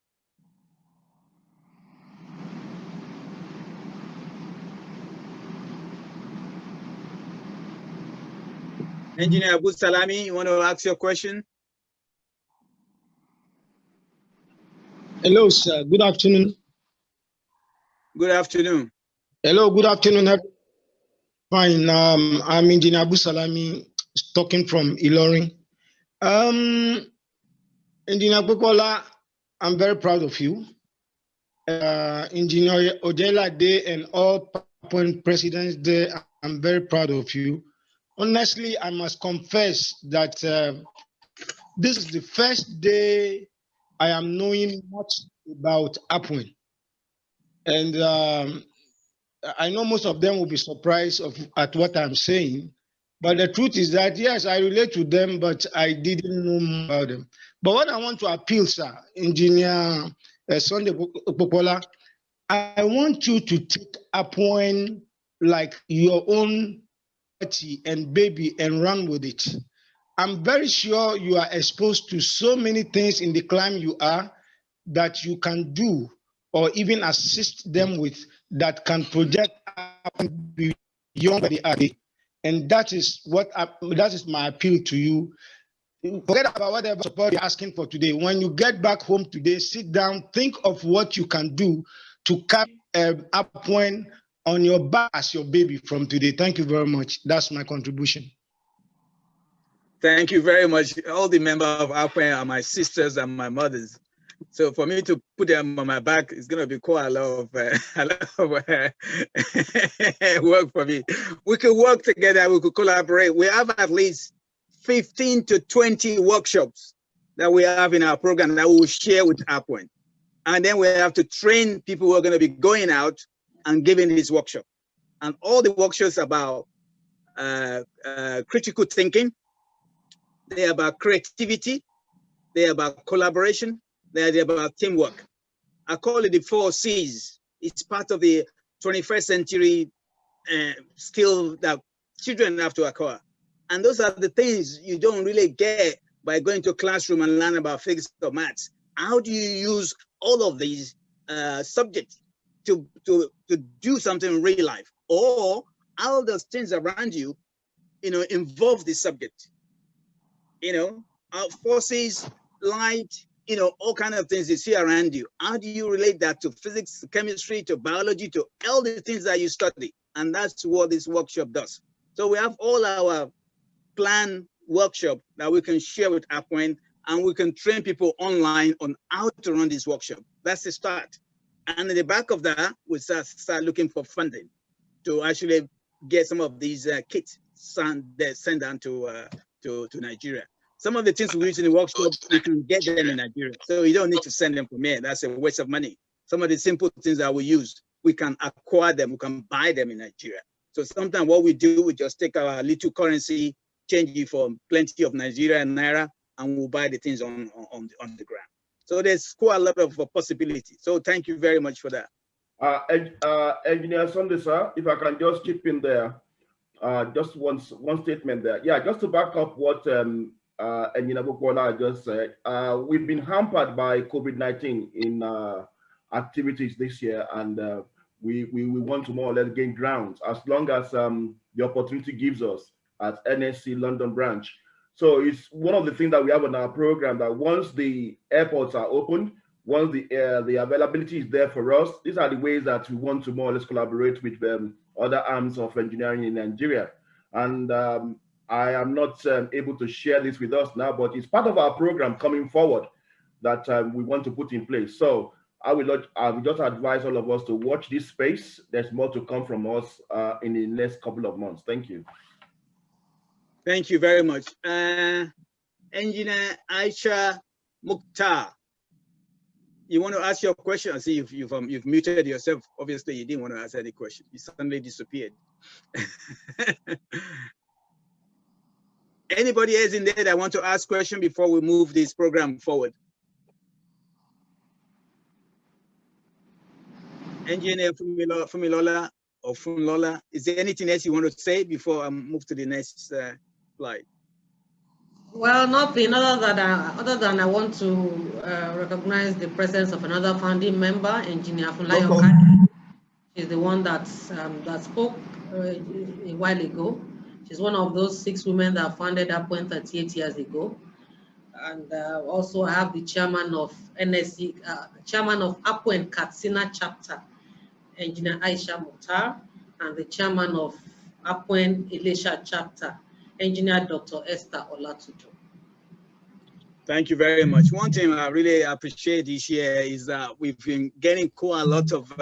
Engineer Abu Salami, you want to ask your question? Hello, sir. Good afternoon. Good afternoon. Hello, good afternoon. Fine. I'm Engineer Abu Salami, talking from Ilorin. Engineer Bukola, I'm very proud of you. Engineer Ojelade and all APWEN presidents there, I'm very proud of you. Honestly, I must confess that this is the first day I am knowing much about APWEN. And I know most of them will be surprised at what I'm saying, But the truth is that, yes, I relate to them, but I didn't know more about them. But what I want to appeal, sir, Engineer Sunday Popola, I want you to take APWEN like your own party and baby and run with it. I'm very sure you are exposed to so many things in the climb you are that you can do or even assist them with that can project beyond where they are. And that is my appeal to you. Forget about whatever support you're asking for today. When you get back home today, sit down, think of what you can do to carry APWEN on your back as your baby from today. Thank you very much. That's my contribution. Thank you very much. All the members of APWEN are my sisters and my mothers. So for me to put them on my back, it's going to be quite a lot of work for me. We could work together, we could collaborate. We have at least 15 to 20 workshops that we have in our program that we will share with APWEN. And then we have to train people who are going to be going out and giving this workshop. And all the workshops about critical thinking, they're about creativity, they're about collaboration, they're about teamwork. I call it the 4 C's. It's part of the 21st century skill that children have to acquire. And those are the things you don't really get by going to a classroom and learn about physics or maths. How do you use all of these subjects to do something in real life? Or how those things around you, involve the subject? Forces, light, all kinds of things you see around you. How do you relate that to physics, chemistry, to biology, to all the things that you study? And that's what this workshop does. So we have all our planned workshop that we can share with APWEN, and we can train people online on how to run this workshop. That's the start. And in the back of that, we start looking for funding to actually get some of these kits sent down to Nigeria. Some of the things we use in the workshop, we can get them in Nigeria. So you don't need to send them from here. That's a waste of money. Some of the simple things that we use, we can acquire them, we can buy them in Nigeria. So sometimes what we do, we just take our little currency, change it for plenty of Nigeria and Naira, and we'll buy the things on the ground. So there's quite a lot of possibilities. So thank you very much for that. Engineer Sunday, sir, if I can just chip in there, just one statement there. Yeah, just to back up what Engineer Popola just said, we've been hampered by COVID-19 in activities this year, and we want to more or less gain ground as long as the opportunity gives us at NSE London Branch. So it's one of the things that we have on our program, that once the airports are open, once the availability is there for us, these are the ways that we want to more or less collaborate with other arms of engineering in Nigeria. And I am not able to share this with us now, but it's part of our program coming forward that we want to put in place. So I will just advise all of us to watch this space. There's more to come from us in the next couple of months. Thank you. Thank you very much. Engineer Aisha Mukhtar, you want to ask your question? I see you've muted yourself. Obviously, you didn't want to ask any question. You suddenly disappeared. Anybody else in there that want to ask question before we move this program forward? Engineer Funmilola or Funmilola, is there anything else you want to say before I move to the next slide? Well, nothing other than I want to recognize the presence of another founding member, Engineer Funmilola Ojelade. She's the one that spoke a while ago. She's one of those 6 women that founded APWEN 38 years ago. And also I have the chairman of NSE, chairman of APWEN Katsina chapter, Engineer Aisha Mukhtar, and the chairman of APWEN Elisha chapter, Engineer Dr. Esther Olatujo. Thank you very much. One thing I really appreciate this year is that we've been getting quite a lot of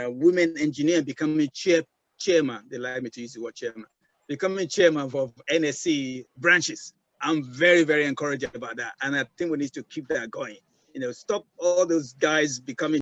women engineers becoming chairman. They like me to use the word chairman. Becoming chairman of NSE branches. I'm very, very encouraged about that. And I think we need to keep that going. Stop all those guys becoming